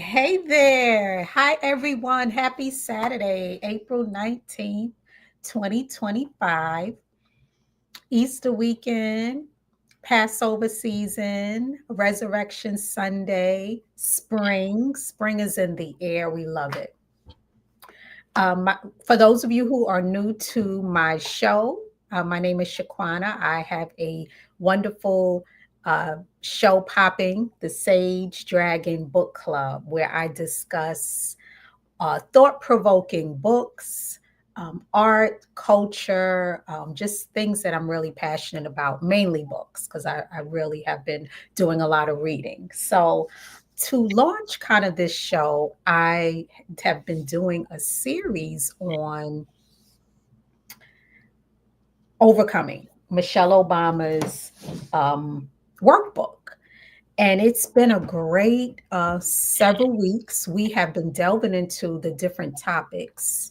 Hey there. Hi, everyone. Happy Saturday, April 19th, 2025. Easter weekend, Passover season, Resurrection Sunday, spring. Spring is in the air. We love it. For those of you who are new to my show, my name is Shaquana. I have a wonderful show popping, the Sage Dragon Book Club, where I discuss thought provoking books, art, culture, just things that I'm really passionate about, mainly books, because I really have been doing a lot of reading. So, to launch kind of this show, I have been doing a series on Overcoming, Michelle Obama's um, workbook. And it's been a great several weeks. We have been delving into the different topics.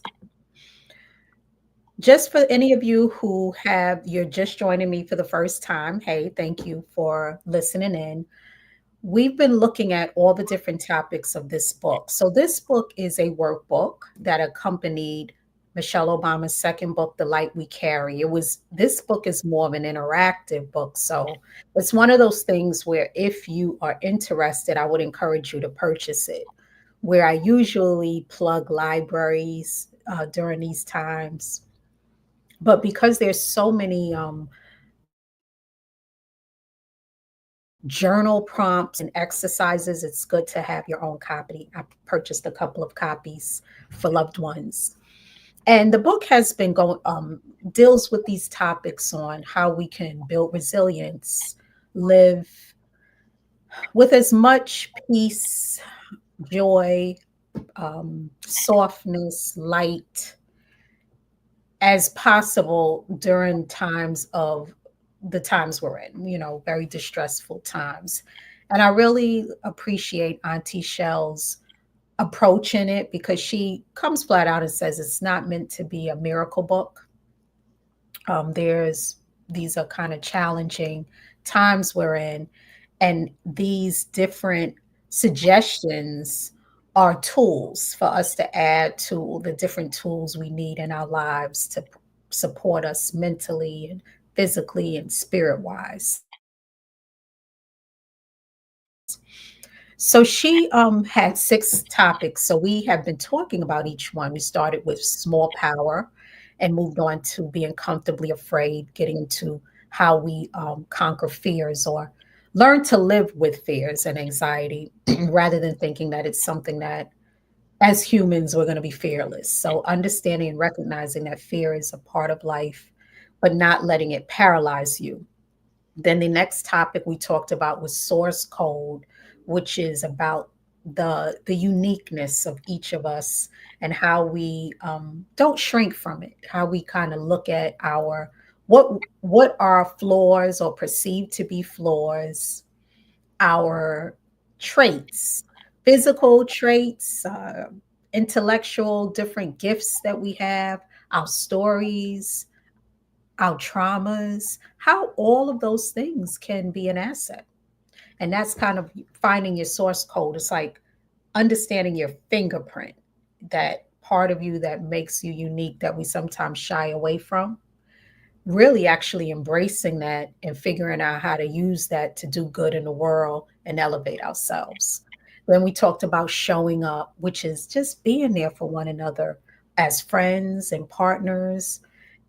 Just for any of you who you're just joining me for the first time, hey, thank you for listening in. We've been looking at all the different topics of this book. So, this book is a workbook that accompanied Michelle Obama's second book, The Light We Carry. This book is more of an interactive book. So, it's one of those things where if you are interested, I would encourage you to purchase it. Where I usually plug libraries during these times, but because there's so many journal prompts and exercises, it's good to have your own copy. I purchased a couple of copies for loved ones. And the book has been going deals with these topics on how we can build resilience, live with as much peace, joy, softness, light as possible during the times we're in, very distressful times. And I really appreciate Auntie Shell's approach in it because she comes flat out and says it's not meant to be a miracle book. There's These are kind of challenging times we're in, and these different suggestions are tools for us to add to the different tools we need in our lives to support us mentally and physically and spirit wise. So she had six topics. So we have been talking about each one. We started with small power and moved on to being comfortably afraid, getting into how we conquer fears or learn to live with fears and anxiety rather than thinking that it's something that as humans we're going to be fearless. So understanding and recognizing that fear is a part of life, but not letting it paralyze you. Then the next topic we talked about was source code, which is about the uniqueness of each of us and how we don't shrink from it, how we kind of look at what are flaws or perceived to be flaws, our traits, physical traits, intellectual, different gifts that we have, our stories, our traumas, how all of those things can be an asset. And that's kind of finding your source code. It's like understanding your fingerprint, that part of you that makes you unique that we sometimes shy away from. Really actually embracing that and figuring out how to use that to do good in the world and elevate ourselves. Then we talked about showing up, which is just being there for one another as friends and partners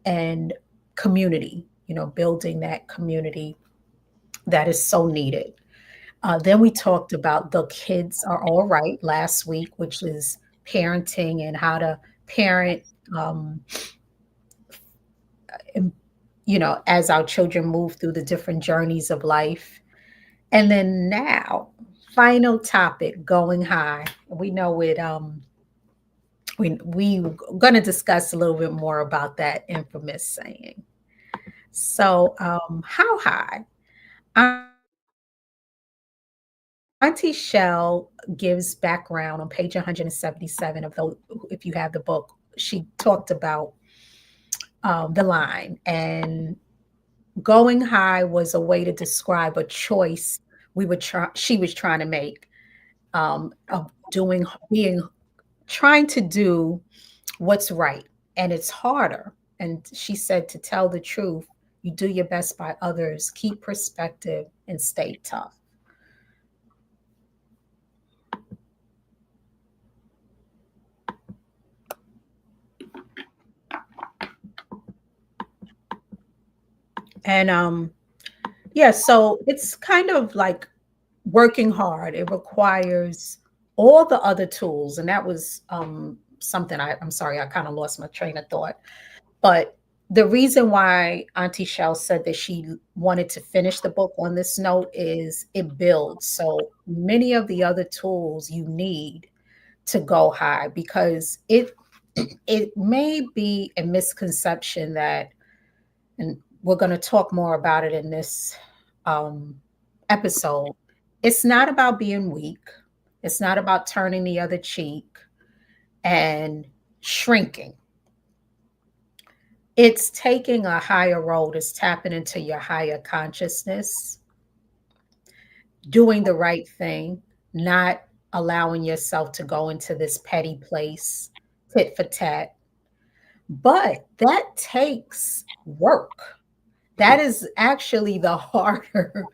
and community, building that community that is so needed. Then we talked about the kids are all right last week, which is parenting and how to parent, um, and, as our children move through the different journeys of life. And then now, final topic, going high. We know it. We going to discuss a little bit more about that infamous saying. So, how high? Auntie Shell gives background on page 177 of the, if you have the book, she talked about the line, and going high was a way to describe a choice she was trying to make. of doing, being, trying to do what's right. And it's harder. And she said, to tell the truth, you do your best by others, keep perspective, and stay tough. And yeah, so it's kind of like working hard. It requires all the other tools. And that was something I'm sorry, I kind of lost my train of thought. But the reason why Auntie Shell said that she wanted to finish the book on this note is it builds. So many of the other tools you need to go high, because it may be a misconception that, and we're going to talk more about it in this um, episode. It's not about being weak. It's not about turning the other cheek and shrinking. It's taking a higher road, it's tapping into your higher consciousness, doing the right thing, not allowing yourself to go into this petty place, tit for tat. But that takes work. That is actually the harder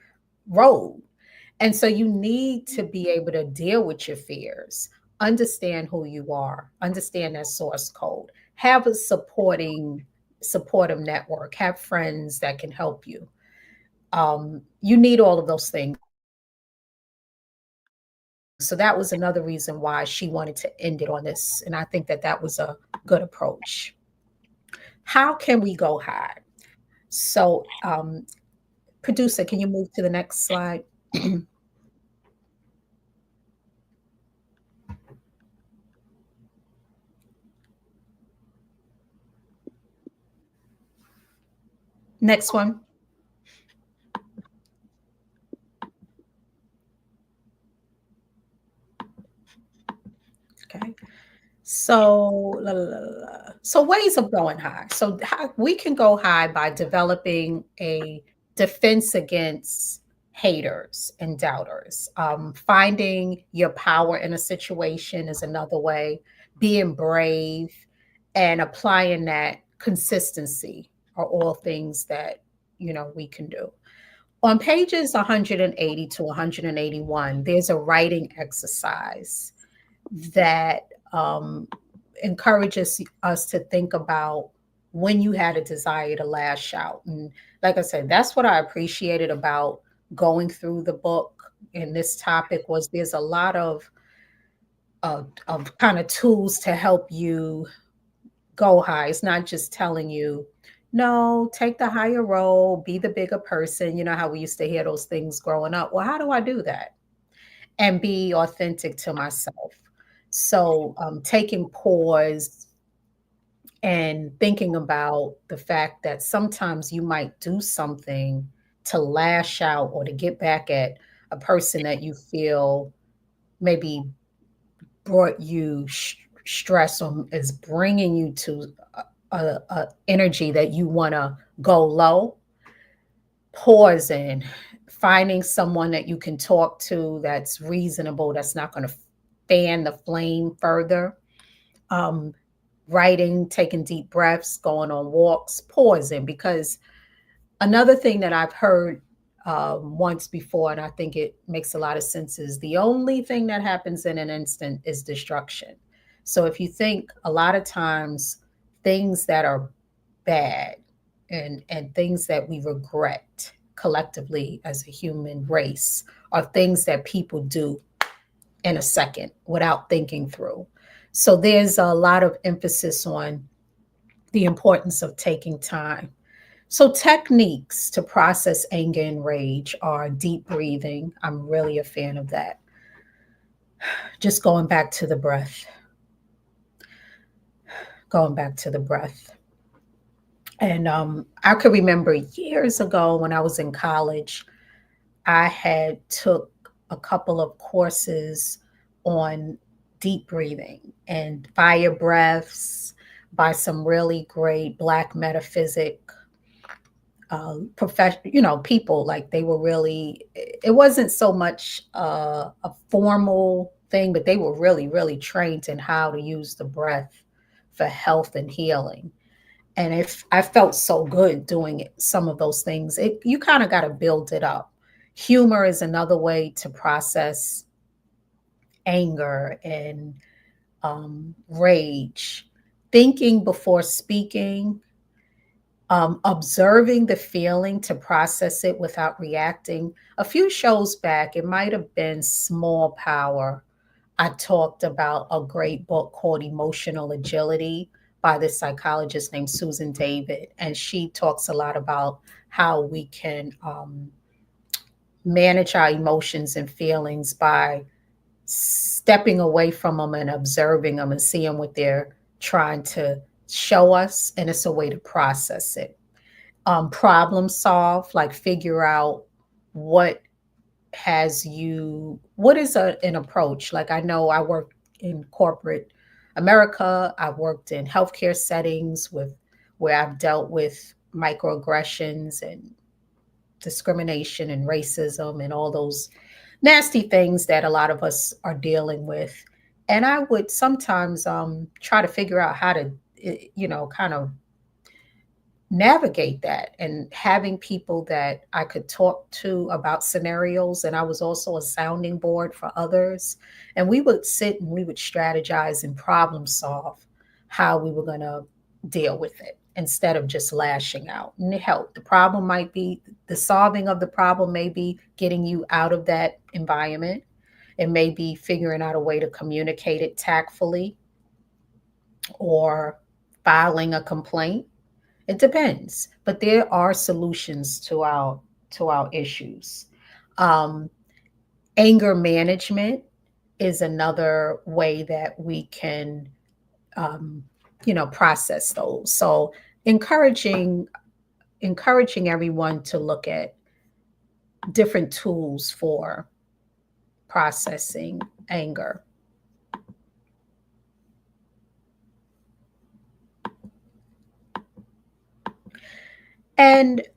road. And so you need to be able to deal with your fears, understand who you are, understand that source code, have a supportive network, have friends that can help you. You need all of those things. So that was another reason why she wanted to end it on this. And I think that that was a good approach. How can we go high? So, producer, can you move to the next slide? Next one. Okay. So, so ways of going high. So how, we can go high by developing a defense against haters and doubters. Finding your power in a situation is another way. Being brave and applying that consistency are all things that we can do. On pages 180 to 181, there's a writing exercise that encourages us to think about when you had a desire to lash out. And like I said, that's what I appreciated about going through the book in this topic, was there's a lot of kind of tools to help you go high. It's not just telling you, no, take the higher road, be the bigger person. You know how we used to hear those things growing up. Well, how do I do that? And be authentic to myself. So, taking pause and thinking about the fact that sometimes you might do something to lash out or to get back at a person that you feel maybe brought you stress, or is bringing you to a energy that you want to go low. Pausing, finding someone that you can talk to that's reasonable, that's not going to fan the flame further. Um, Writing, taking deep breaths, going on walks, pausing. Because another thing that I've heard once before, and I think it makes a lot of sense, is the only thing that happens in an instant is destruction. So if you think, a lot of times things that are bad and things that we regret collectively as a human race are things that people do in a second without thinking through. So there's a lot of emphasis on the importance of taking time. So techniques to process anger and rage are deep breathing. I'm really a fan of that. Just going back to the breath, going back to the breath. And I could remember years ago when I was in college, I had took a couple of courses on deep breathing and fire breaths by some really great Black metaphysic profession, people. Like, they were really, it wasn't so much a formal thing, but they were really, really trained in how to use the breath for health and healing. And if I felt so good doing it, some of those things, you kind of got to build it up. Humor is another way to process anger and rage. Thinking before speaking, observing the feeling to process it without reacting. A few shows back, it might have been Small Power. I talked about a great book called Emotional Agility by this psychologist named Susan David. And she talks a lot about how we can manage our emotions and feelings by stepping away from them and observing them and seeing what they're trying to show us. And it's a way to process it. Problem solve, like figure out what what is an approach. Like, I know I work in corporate America, I've worked in healthcare settings where I've dealt with microaggressions and discrimination and racism and all those nasty things that a lot of us are dealing with. And I would sometimes try to figure out how to, kind of navigate that, and having people that I could talk to about scenarios. And I was also a sounding board for others. And we would sit and we would strategize and problem solve how we were going to deal with it instead of just lashing out. And it helped. The problem might be the solving of the problem, may be getting you out of that environment. It may be figuring out a way to communicate it tactfully or filing a complaint. It depends, but there are solutions to our issues. Um, Anger management is another way that we can, um, process those. So encouraging encouraging everyone to look at different tools for processing anger. And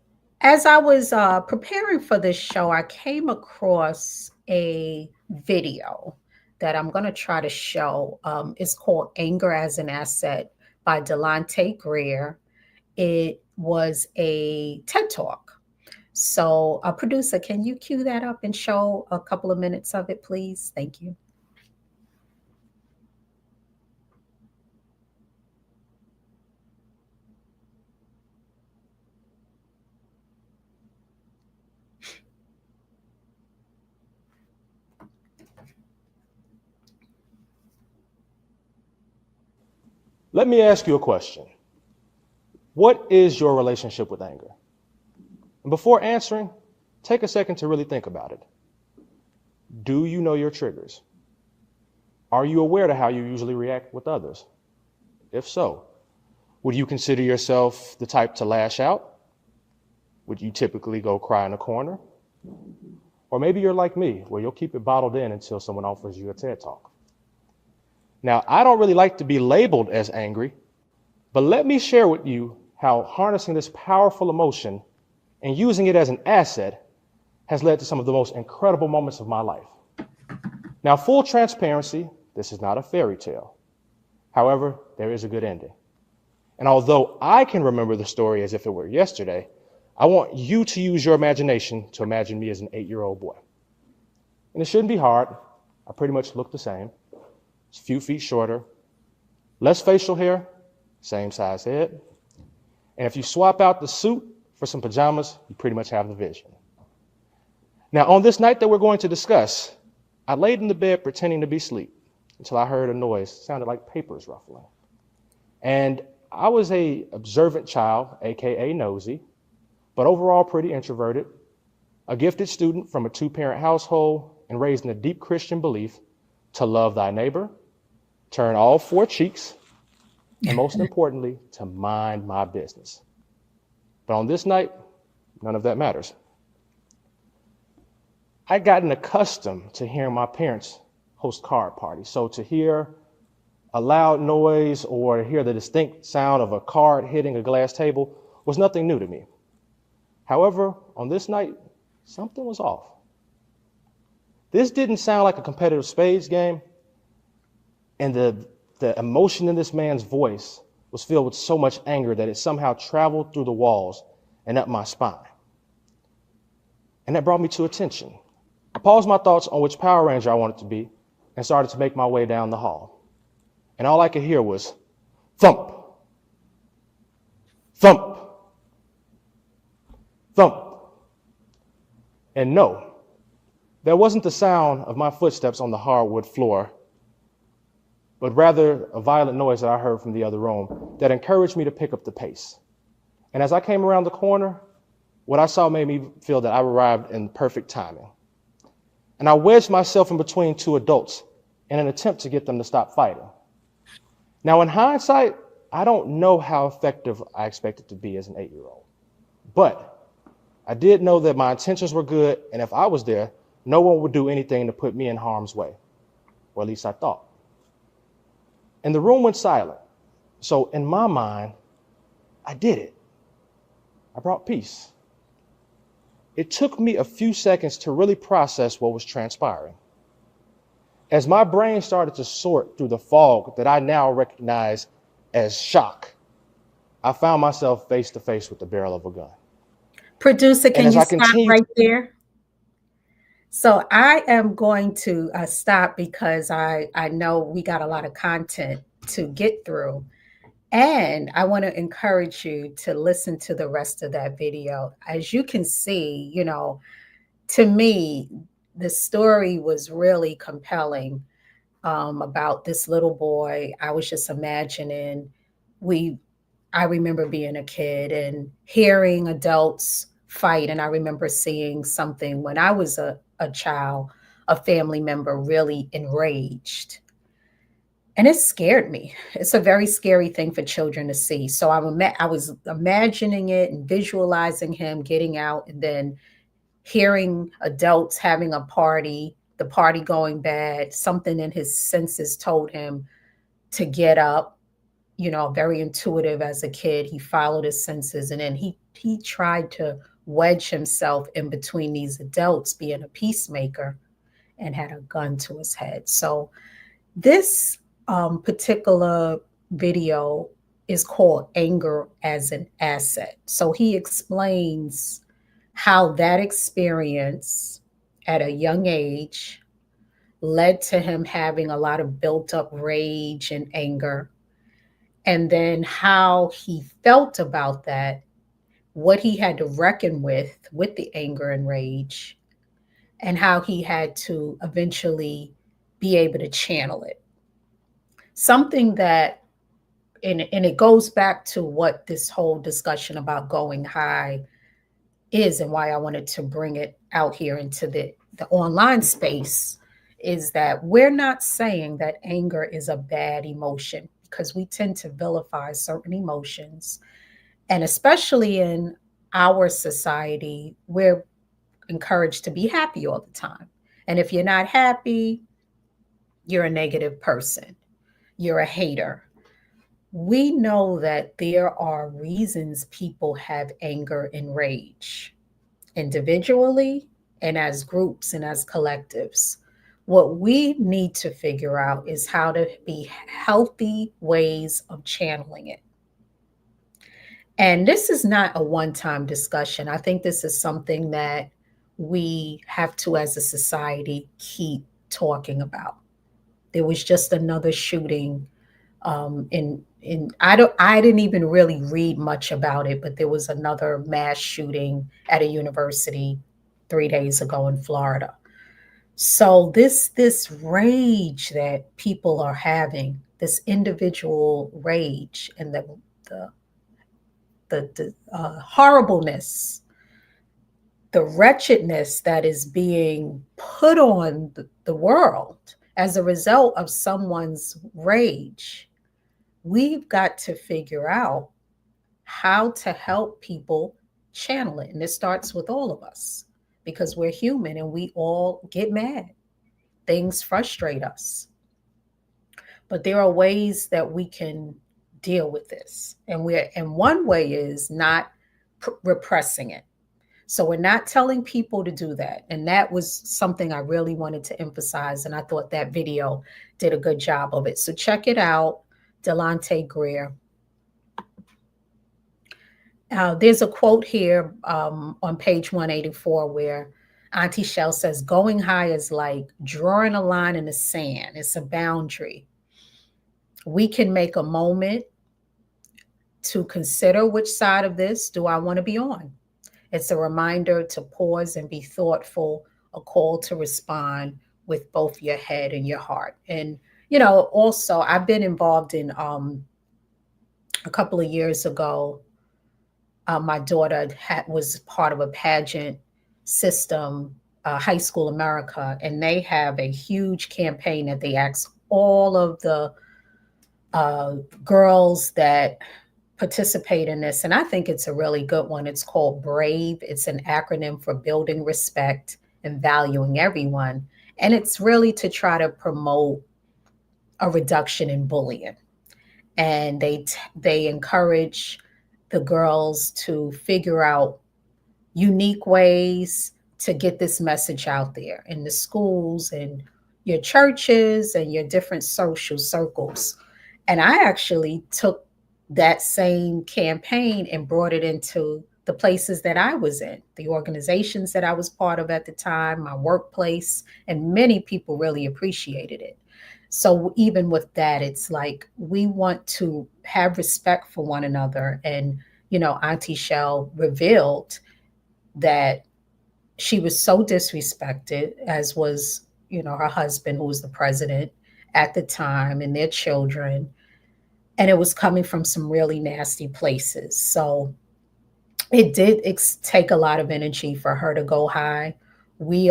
as I was preparing for this show, I came across a video that I'm going to try to show. It's called Anger as an Asset by Delonte Greer. It was a TED Talk. So, a producer, can you cue that up and show a couple of minutes of it, please? Thank you. Let me ask you a question. What is your relationship with anger? And before answering, take a second to really think about it. Do you know your triggers? Are you aware of how you usually react with others? If so, would you consider yourself the type to lash out? Would you typically go cry in a corner? Or maybe you're like me, where you'll keep it bottled in until someone offers you a TED Talk. Now, I don't really like to be labeled as angry, but let me share with you how harnessing this powerful emotion and using it as an asset has led to some of the most incredible moments of my life. Now, full transparency, this is not a fairy tale. However, there is a good ending. And although I can remember the story as if it were yesterday, I want you to use your imagination to imagine me as an 8-year-old boy. And it shouldn't be hard. I pretty much look the same. It's a few feet shorter, less facial hair, same size head. And if you swap out the suit for some pajamas, you pretty much have the vision. Now, on this night that we're going to discuss, I laid in the bed pretending to be asleep until I heard a noise. It sounded like papers ruffling. And I was an observant child, AKA nosy, but overall pretty introverted, a gifted student from a 2-parent household and raised in a deep Christian belief to love thy neighbor, turn all 4 cheeks, and most importantly, to mind my business. But on this night, none of that matters. I'd gotten accustomed to hearing my parents host card parties. So to hear a loud noise or hear the distinct sound of a card hitting a glass table was nothing new to me. However, on this night, something was off. This didn't sound like a competitive spades game, and the emotion in this man's voice was filled with so much anger that it somehow traveled through the walls and up my spine. And that brought me to attention. I paused my thoughts on which Power Ranger I wanted to be and started to make my way down the hall. And all I could hear was thump, thump, thump. And no, there wasn't the sound of my footsteps on the hardwood floor, but rather a violent noise that I heard from the other room that encouraged me to pick up the pace. And as I came around the corner, what I saw made me feel that I arrived in perfect timing. And I wedged myself in between two adults in an attempt to get them to stop fighting. Now, in hindsight, I don't know how effective I expected to be as an 8-year-old. But I did know that my intentions were good, and if I was there, no one would do anything to put me in harm's way. Or at least I thought. And the room went silent. So in my mind, I did it. I brought peace. It took me a few seconds to really process what was transpiring. As my brain started to sort through the fog that I now recognize as shock, I found myself face to face with the barrel of a gun. Producer, And can as you I stop continued, right there? So I am going to stop because I know we got a lot of content to get through. And I want to encourage you to listen to the rest of that video. As you can see, to me, the story was really compelling, about this little boy. I was just imagining we I remember being a kid and hearing adults fight. And I remember seeing something when I was a child, a family member really enraged. And it scared me. It's a very scary thing for children to see. So I was imagining it and visualizing him getting out, and then hearing adults having a party, the party going bad. Something in his senses told him to get up. Very intuitive as a kid. He followed his senses, and then he tried to wedge himself in between these adults, being a peacemaker, and had a gun to his head. So this particular video is called Anger as an Asset. So he explains how that experience at a young age led to him having a lot of built up rage and anger, and then how he felt about that, what he had to reckon with the anger and rage, and how he had to eventually be able to channel it. Something that, and it goes back to what this whole discussion about going high is, and why I wanted to bring it out here into the online space, is that we're not saying that anger is a bad emotion, because we tend to vilify certain emotions. And especially in our society, we're encouraged to be happy all the time. And if you're not happy, you're a negative person, you're a hater. We know that there are reasons people have anger and rage, individually and as groups and as collectives. What we need to figure out is how to be healthy ways of channeling it. And this is not a one time discussion. I think this is something that we have to, as a society, keep talking about. There was just another shooting, I didn't even really read much about it, but there was another mass shooting at a university 3 days ago in Florida. So this rage that people are having, this individual rage, and the horribleness, the wretchedness that is being put on the world as a result of someone's rage, we've got to figure out how to help people channel it. And it starts with all of us, because we're human and we all get mad. Things frustrate us. But there are ways that we can deal with this. And one way is not repressing it. So we're not telling people to do that. And that was something I really wanted to emphasize. And I thought that video did a good job of it. So check it out, Delonte Greer. There's a quote here on page 184 where Auntie Shell says, going high is like drawing a line in the sand, it's a boundary. We can make a moment to consider which side of this do I want to be on. It's a reminder to pause and be thoughtful, a call to respond with both your head and your heart. And, also, I've been involved in a couple of years ago. My daughter was part of a pageant system, High School America, and they have a huge campaign that they ask all of the uh, girls that participate in this. And I think it's a really good one. It's called BRAVE, it's an acronym for Building Respect and Valuing Everyone. And it's really to try to promote a reduction in bullying. And they encourage the girls to figure out unique ways to get this message out there in the schools and your churches and your different social circles. And I actually took that same campaign and brought it into the places that I was in, the organizations that I was part of at the time, my workplace, and many people really appreciated it. So even with that, it's like we want to have respect for one another. And, Auntie Shell revealed that she was so disrespected, as was, her husband, who was the president at the time, and their children. And it was coming from some really nasty places. So it did take a lot of energy for her to go high. We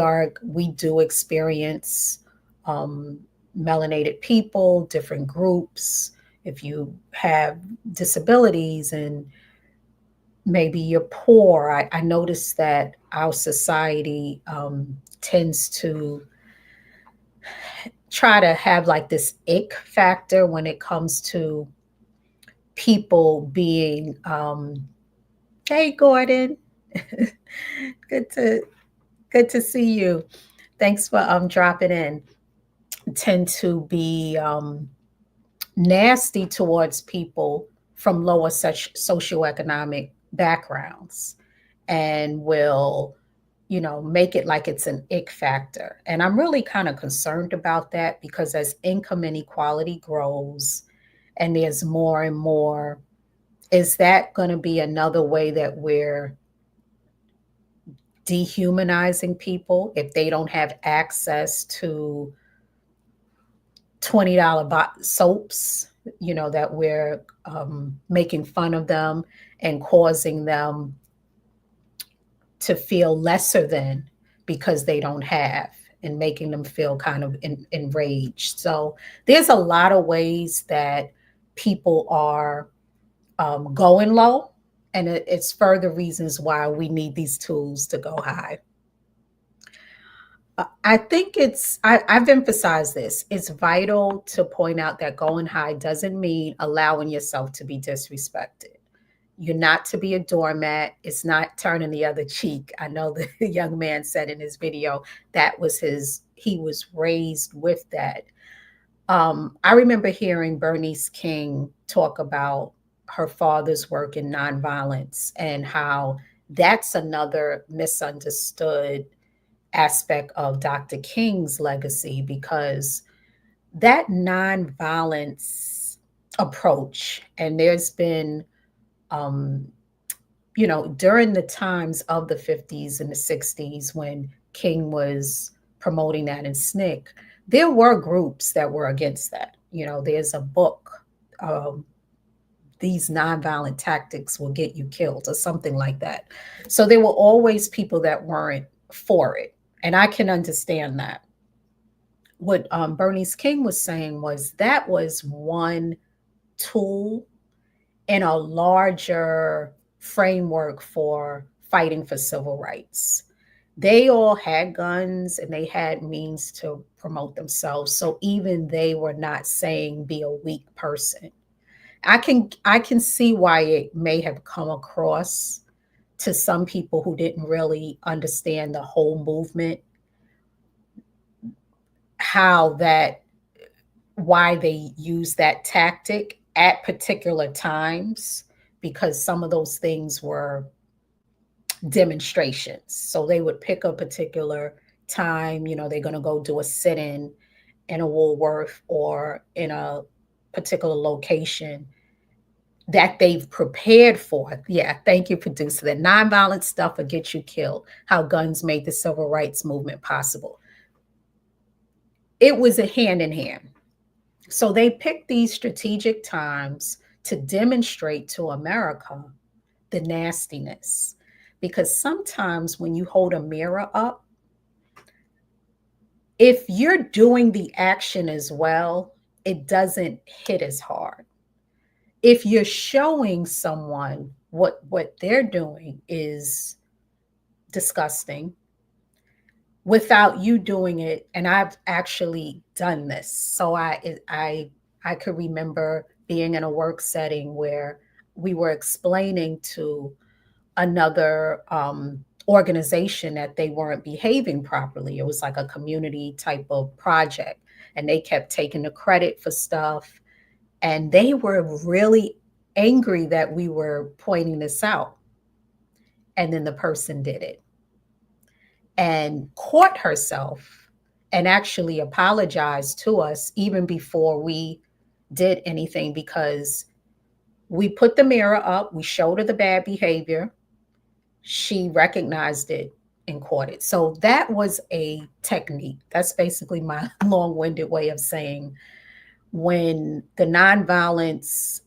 do experience um, melanated people, different groups. If you have disabilities and maybe you're poor, I noticed that our society tends to try to have like this ick factor when it comes to people being hey Gordon. good to good to see you. Thanks for dropping in. Tend to be nasty towards people from lower such socioeconomic backgrounds, and will, make it like it's an ick factor. And I'm really kind of concerned about that, because as income inequality grows and there's more and more, is that going to be another way that we're dehumanizing people if they don't have access to $20 soaps, that we're making fun of them and causing them to feel lesser than because they don't have, and making them feel kind of enraged. So there's a lot of ways that people are going low, and it's further reasons why we need these tools to go high. I think I've emphasized this. It's vital to point out that going high doesn't mean allowing yourself to be disrespected. You're not to be a doormat. It's not turning the other cheek. I know the young man said in his video that was he was raised with that. I remember hearing Bernice King talk about her father's work in nonviolence, and how that's another misunderstood aspect of Dr. King's legacy, because that nonviolence approach, and there's been, um, during the times of the 50s and the 60s when King was promoting that in SNCC, there were groups that were against that. There's a book, um, these nonviolent tactics will get you killed, or something like that. So there were always people that weren't for it. And I can understand that. What Bernice King was saying was that was one tool in a larger framework for fighting for civil rights. They all had guns and they had means to promote themselves. So even they were not saying be a weak person. I can see why it may have come across to some people who didn't really understand the whole movement, how that, why they use that tactic at particular times, because some of those things were demonstrations. So they would pick a particular time, they're going to go do a sit in a Woolworth or in a particular location that they've prepared for. Yeah, thank you, producer. That nonviolent stuff will get you killed. How guns made the civil rights movement possible. It was a hand in hand. So they picked these strategic times to demonstrate to America the nastiness. Because sometimes when you hold a mirror up, if you're doing the action as well, it doesn't hit as hard. If you're showing someone what they're doing is disgusting without you doing it, and I've actually done this. So I could remember being in a work setting where we were explaining to another organization that they weren't behaving properly. It was like a community type of project, and they kept taking the credit for stuff. And they were really angry that we were pointing this out. And then the person did it and caught herself and actually apologized to us even before we did anything, because we put the mirror up, we showed her the bad behavior, she recognized it and caught it. So that was a technique. That's basically my long winded way of saying when the nonviolence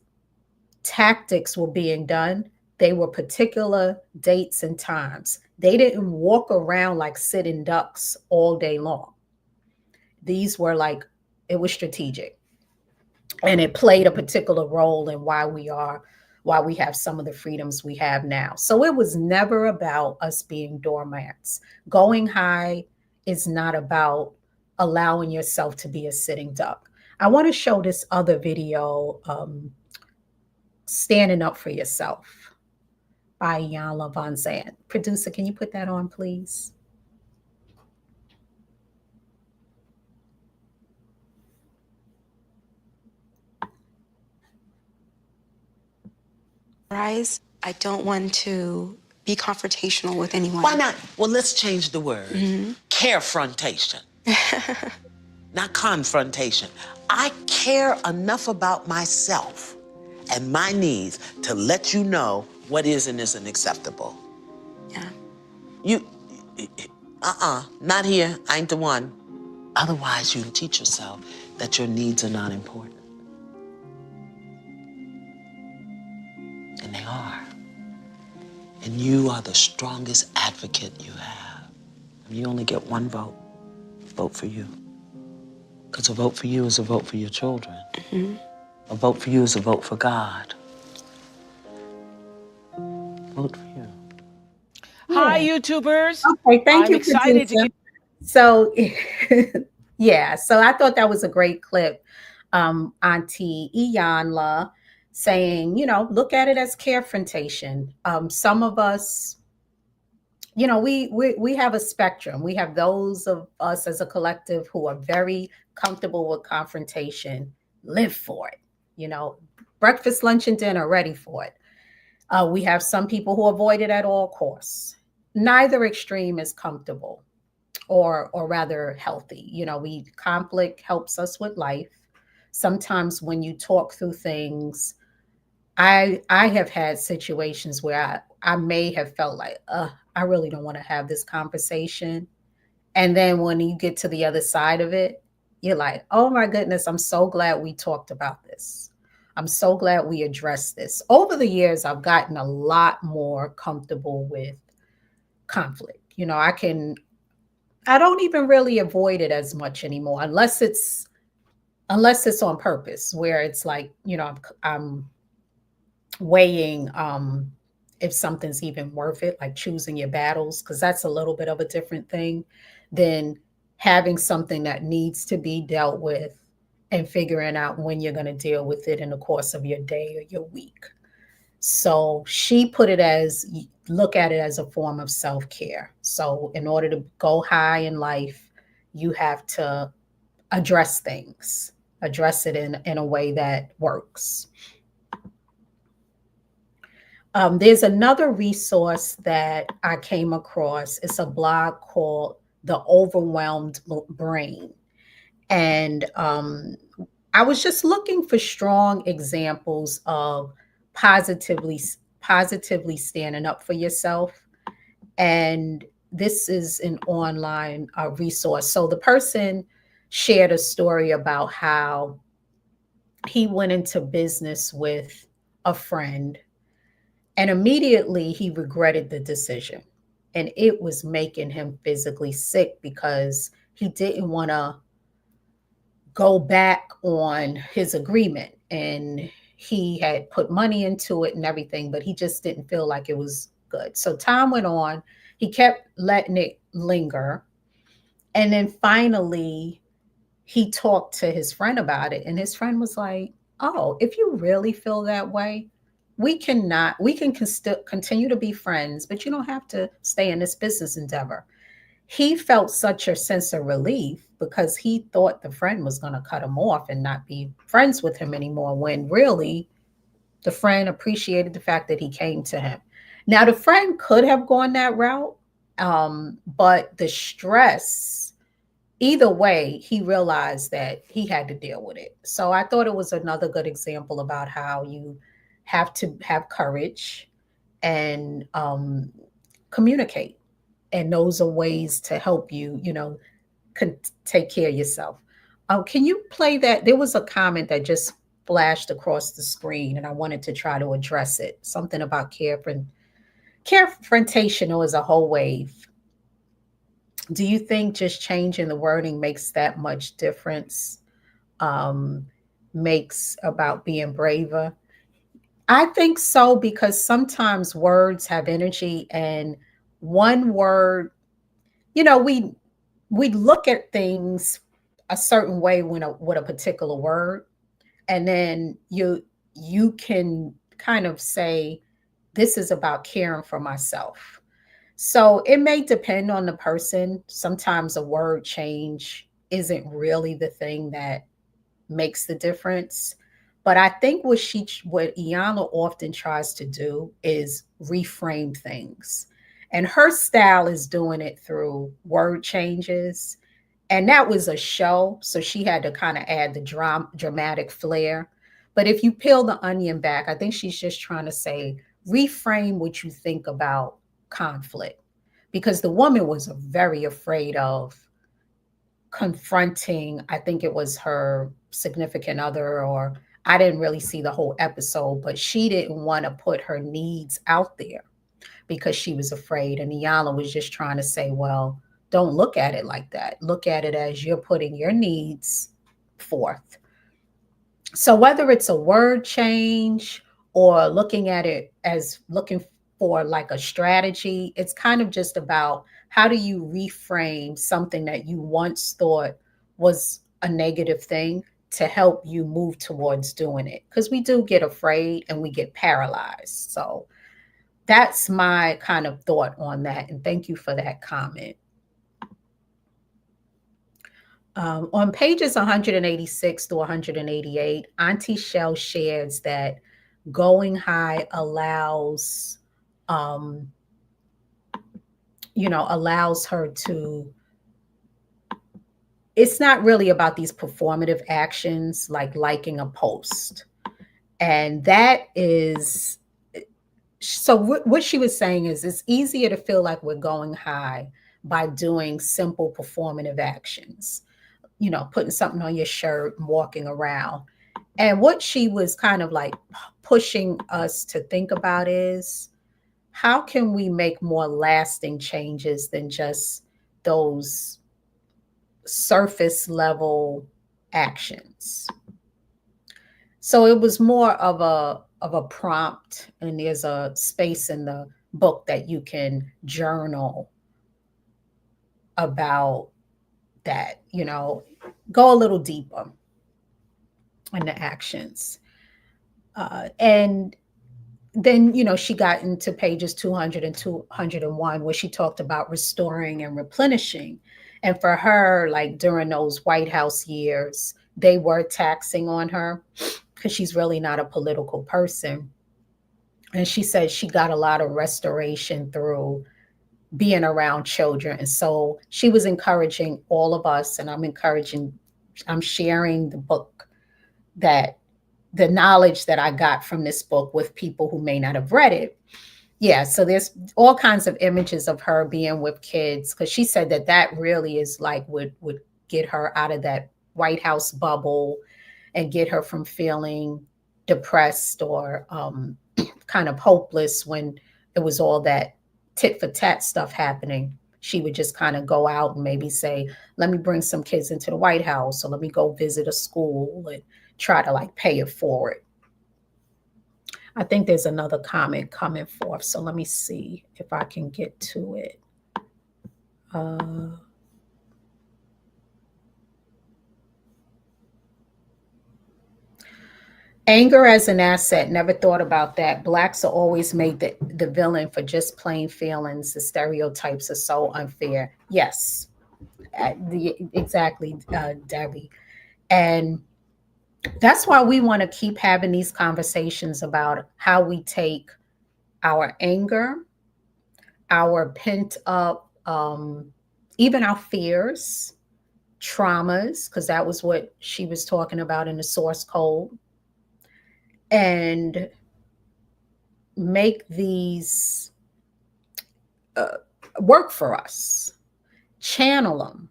tactics were being done, they were particular dates and times. They didn't walk around like sitting ducks all day long. These were like, it was strategic. And it played a particular role in why we have some of the freedoms we have now. So it was never about us being doormats. Going high is not about allowing yourself to be a sitting duck. I want to show this other video, Standing Up for Yourself by Iyanla Vanzant. Producer, can you put that on, please? Rise, I don't want to be confrontational with anyone. Why not? Well, let's change the word. Carefrontation. Not confrontation. I care enough about myself and my needs to let you know what is and isn't acceptable. Yeah. You, not here. I ain't the one. Otherwise, you'll teach yourself that your needs are not important. And they are. And you are the strongest advocate you have. You only get one vote. Vote for you. Because a vote for you is a vote for your children. A vote for you is a vote for God. Vote for you. Hi, YouTubers. Okay, thank I'm you, excited to producer. get. So, yeah, so I thought that was a great clip. Auntie Iyanla saying, look at it as carefrontation. Some of us, we have a spectrum. We have those of us as a collective who are very comfortable with confrontation, live for it, breakfast, lunch, and dinner, ready for it. We have some people who avoid it at all costs. Neither extreme is comfortable or rather healthy. We conflict helps us with life. Sometimes when you talk through things, I have had situations where I may have felt like, I really don't want to have this conversation. And then when you get to the other side of it, you're like, oh my goodness, I'm so glad we talked about this. I'm so glad we addressed this. Over the years, I've gotten a lot more comfortable with conflict. I don't even really avoid it as much anymore, unless it's on purpose, where it's like, I'm weighing if something's even worth it, like choosing your battles, because that's a little bit of a different thing than having something that needs to be dealt with and figuring out when you're going to deal with it in the course of your day or your week. So she put it as, look at it as a form of self care. So in order to go high in life, you have to address things, address it in a way that works. There's another resource that I came across. It's a blog called The Overwhelmed Brain. And I was just looking for strong examples of positively positively standing up for yourself. And this is an online resource. So the person shared a story about how he went into business with a friend, and immediately he regretted the decision. And it was making him physically sick because he didn't want to go back on his agreement. And he had put money into it and everything, but he just didn't feel like it was good. So time went on. He kept letting it linger. And then finally, he talked to his friend about it. And his friend was like, oh, if you really feel that way, we can still continue to be friends, but you don't have to stay in this business endeavor. He felt such a sense of relief because he thought the friend was going to cut him off and not be friends with him anymore, when really the friend appreciated the fact that he came to him. Now, the friend could have gone that route, but the stress, either way, he realized that he had to deal with it. So I thought it was another good example about how you have to have courage and communicate. And those are ways to help you, can take care of yourself. Can you play that? There was a comment that just flashed across the screen, and I wanted to try to address it. Something about carefrontational is a whole wave. Do you think just changing the wording makes that much difference? Um, Makes about being braver? I think so, because sometimes words have energy, and one word, we look at things a certain way when with a particular word, and then you can kind of say, this is about caring for myself. So it may depend on the person. Sometimes a word change isn't really the thing that makes the difference. But I think what Iana often tries to do is reframe things. And her style is doing it through word changes. And that was a show, so she had to kind of add the dramatic flair. But if you peel the onion back, I think she's just trying to say, reframe what you think about conflict. Because the woman was very afraid of confronting, I think it was her significant other, or I didn't really see the whole episode, but she didn't want to put her needs out there because she was afraid. And Iyanla was just trying to say, well, don't look at it like that. Look at it as you're putting your needs forth. So whether it's a word change or looking at it as looking for like a strategy, it's kind of just about how do you reframe something that you once thought was a negative thing to help you move towards doing it. Because we do get afraid and we get paralyzed. So that's my kind of thought on that. And thank you for that comment. On pages 186 to 188, Auntie Shell shares that going high um, allows her to, it's not really about these performative actions like liking a post. And that is, so what she was saying is it's easier to feel like we're going high by doing simple performative actions, putting something on your shirt and walking around. And what she was kind of like pushing us to think about is, how can we make more lasting changes than just those surface level actions? So it was more of a prompt, and there's a space in the book that you can journal about that, go a little deeper in the actions. And then, she got into pages 200 and 201 where she talked about restoring and replenishing. And for her, like during those White House years, they were taxing on her because she's really not a political person. And she said she got a lot of restoration through being around children. And so she was encouraging all of us, and I'm sharing the book, that the knowledge that I got from this book with people who may not have read it. Yeah, so there's all kinds of images of her being with kids, because she said that that really is like would get her out of that White House bubble and get her from feeling depressed or kind of hopeless when it was all that tit for tat stuff happening. She would just kind of go out and maybe say, let me bring some kids into the White House, or let me go visit a school and try to like pay it forward. I think there's another comment coming forth. So let me see if I can get to it. Anger as an asset. Never thought about that. Blacks are always made the villain for just plain feelings. The stereotypes are so unfair. Yes, exactly, Debbie. And that's why we want to keep having these conversations about how we take our anger, our pent up, even our fears, traumas, because that was what she was talking about in the source code, and make these work for us, channel them.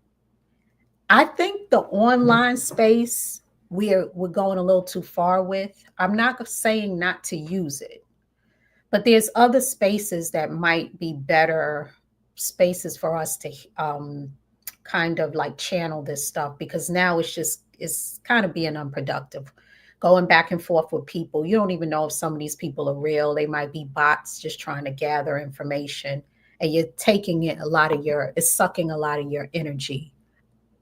I think the online space we're going a little too far with. I'm not saying not to use it, but there's other spaces that might be better spaces for us to kind of like channel this stuff, because now it's kind of being unproductive, going back and forth with people. You don't even know if some of these people are real. They might be bots just trying to gather information, and you're taking it, it's sucking a lot of your energy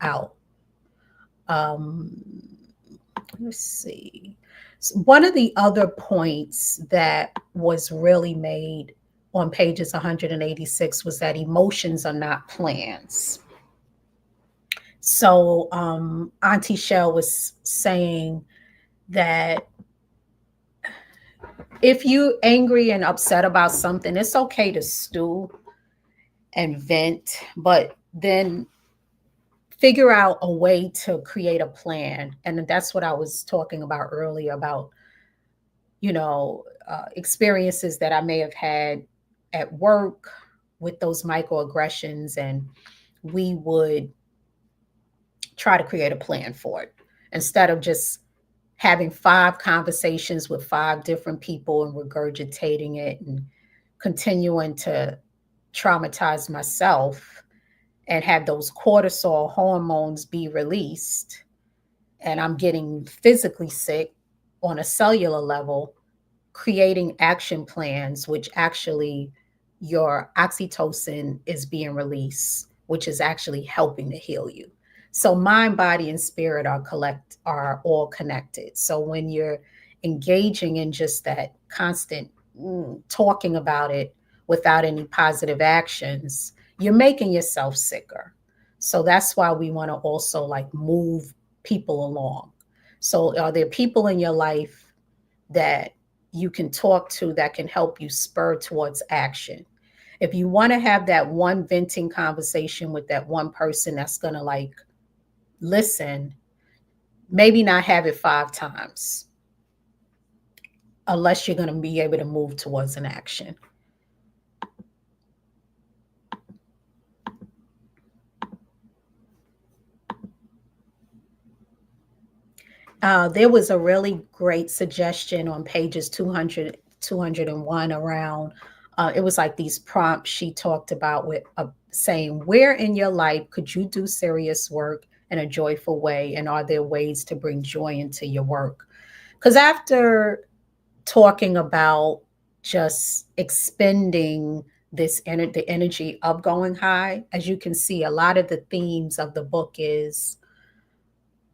out. um let's see. One of the other points that was really made on pages 186 was that emotions are not plans. So Auntie Shell was saying that if you angry and upset about something, it's okay to stew and vent, but then figure out a way to create a plan. And that's what I was talking about earlier about, experiences that I may have had at work with those microaggressions, and we would try to create a plan for it instead of just having five conversations with five different people and regurgitating it and continuing to traumatize myself and have those cortisol hormones be released, and I'm getting physically sick on a cellular level. Creating action plans, which actually your oxytocin is being released, which is actually helping to heal you. So mind, body, and spirit are all connected. So when you're engaging in just that constant talking about it without any positive actions, you're making yourself sicker. So that's why we want to also like move people along. So are there people in your life that you can talk to that can help you spur towards action? If you want to have that one venting conversation with that one person that's going to like listen, maybe not have it 5 times unless you're going to be able to move towards an action. There was a really great suggestion on pages 200, 201 around, it was like these prompts she talked about with saying, where in your life could you do serious work in a joyful way? And are there ways to bring joy into your work? Because after talking about just expending the energy of going high, as you can see, a lot of the themes of the book is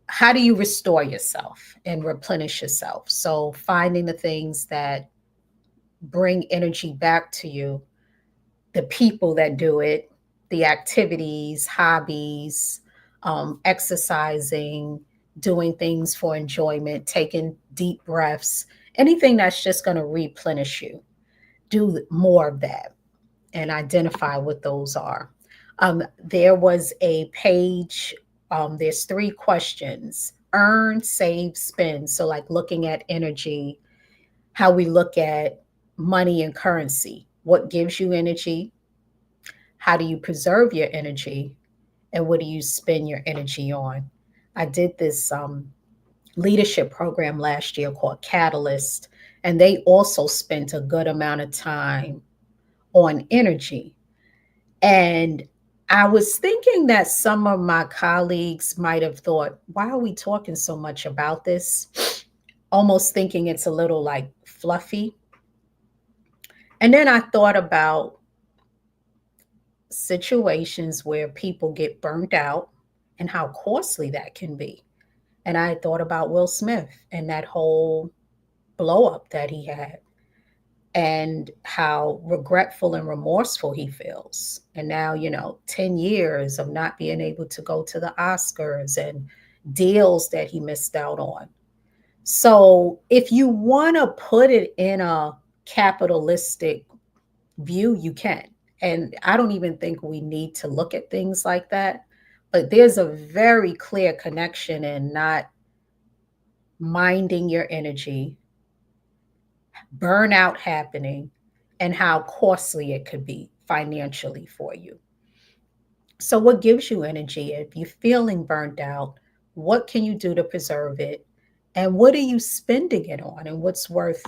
how do you restore yourself and replenish yourself? So finding the things that bring energy back to you, the people that do it, the activities, hobbies, exercising, doing things for enjoyment, taking deep breaths, anything that's just going to replenish you. Do more of that and identify what those are. There was a page, there's 3 questions: earn, save, spend. So, like looking at energy, how we look at money and currency. What gives you energy? How do you preserve your energy? And what do you spend your energy on? I did this leadership program last year called Catalyst, and they also spent a good amount of time on energy. And I was thinking that some of my colleagues might have thought, why are we talking so much about this? Almost thinking it's a little like fluffy. And then I thought about situations where people get burnt out and how costly that can be. And I thought about Will Smith and that whole blow up that he had and how regretful and remorseful he feels. And now, 10 years of not being able to go to the Oscars and deals that he missed out on. So, if you want to put it in a capitalistic view, you can. And I don't even think we need to look at things like that. But there's a very clear connection in not minding your energy, burnout happening, and how costly it could be financially for you. So, what gives you energy? If you're feeling burnt out, what can you do to preserve it? And what are you spending it on? And what's worth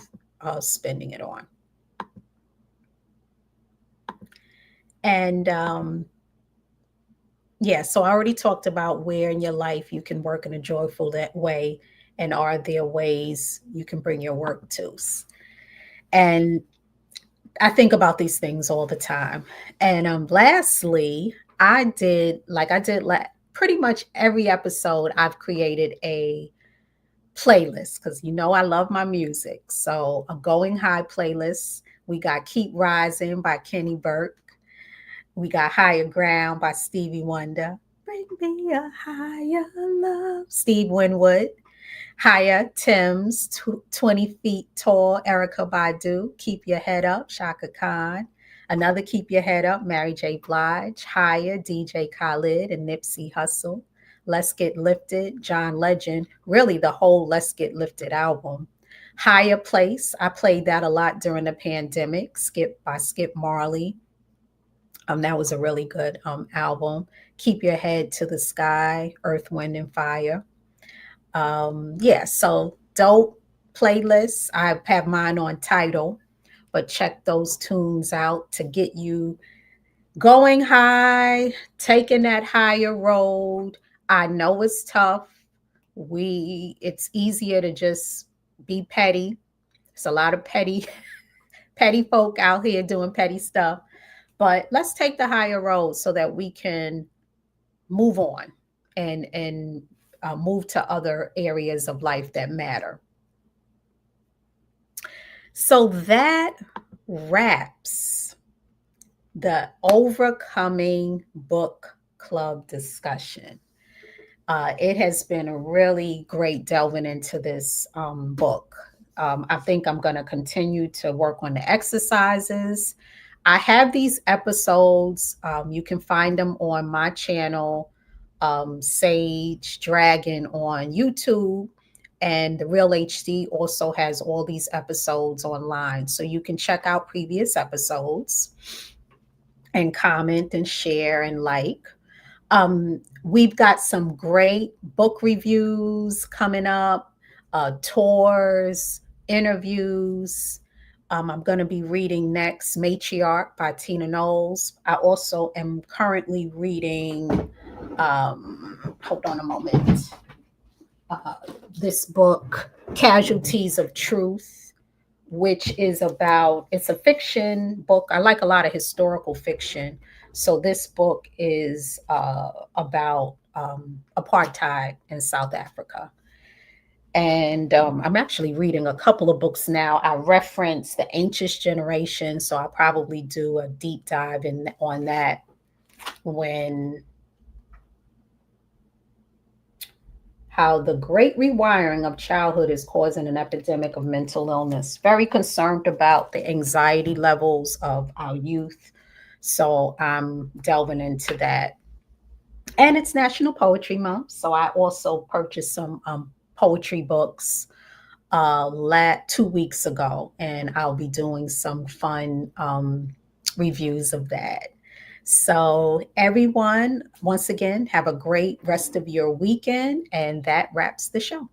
spending it on? And yeah, so I already talked about where in your life you can work in a joyful that way, and are there ways you can bring your work to. And I think about these things all the time. And lastly, I did pretty much every episode I've created a playlist because I love my music. So a going high playlist. We got Keep Rising by Kenny Burke. We got Higher Ground by Stevie Wonder. Bring me a higher love. Steve Winwood. Higher Tim's 20 Feet Tall, Erica Badu. Keep Your Head Up, Shaka Khan. Another Keep Your Head Up, Mary J. Blige. Higher, DJ Khaled and Nipsey Hussle. Let's Get Lifted, John Legend. Really, the whole Let's Get Lifted album. Higher Place, I played that a lot during the pandemic. Skip by Skip Marley. That was a really good album. Keep Your Head to the Sky, Earth, Wind, and Fire. Yeah, so dope playlists. I have mine on title, but check those tunes out to get you going high, taking that higher road. I know it's tough. It's easier to just be petty. It's a lot of petty folk out here doing petty stuff. But let's take the higher road so that we can move on and move to other areas of life that matter. So that wraps the Overcoming Book Club discussion. It has been a really great delving into this book. I think I'm going to continue to work on the exercises. I have these episodes. You can find them on my channel, Sage Dragon on YouTube. And the Real HD also has all these episodes online. So you can check out previous episodes and comment and share and like. We've got some great book reviews coming up, tours, interviews. I'm going to be reading next Matriarch by Tina Knowles. I also am currently reading, hold on a moment, uh, this book, Casualties of Truth, which is it's a fiction book. I like a lot of historical fiction. So this book is about apartheid in South Africa. And I'm actually reading a couple of books now. I reference the Ancient Generation, so I'll probably do a deep dive on that when how the great rewiring of childhood is causing an epidemic of mental illness. Very concerned about the anxiety levels of our youth. So I'm delving into that. And it's National Poetry Month. So I also purchased some poetry books 2 weeks ago, and I'll be doing some fun reviews of that. So, everyone, once again, have a great rest of your weekend, and that wraps the show.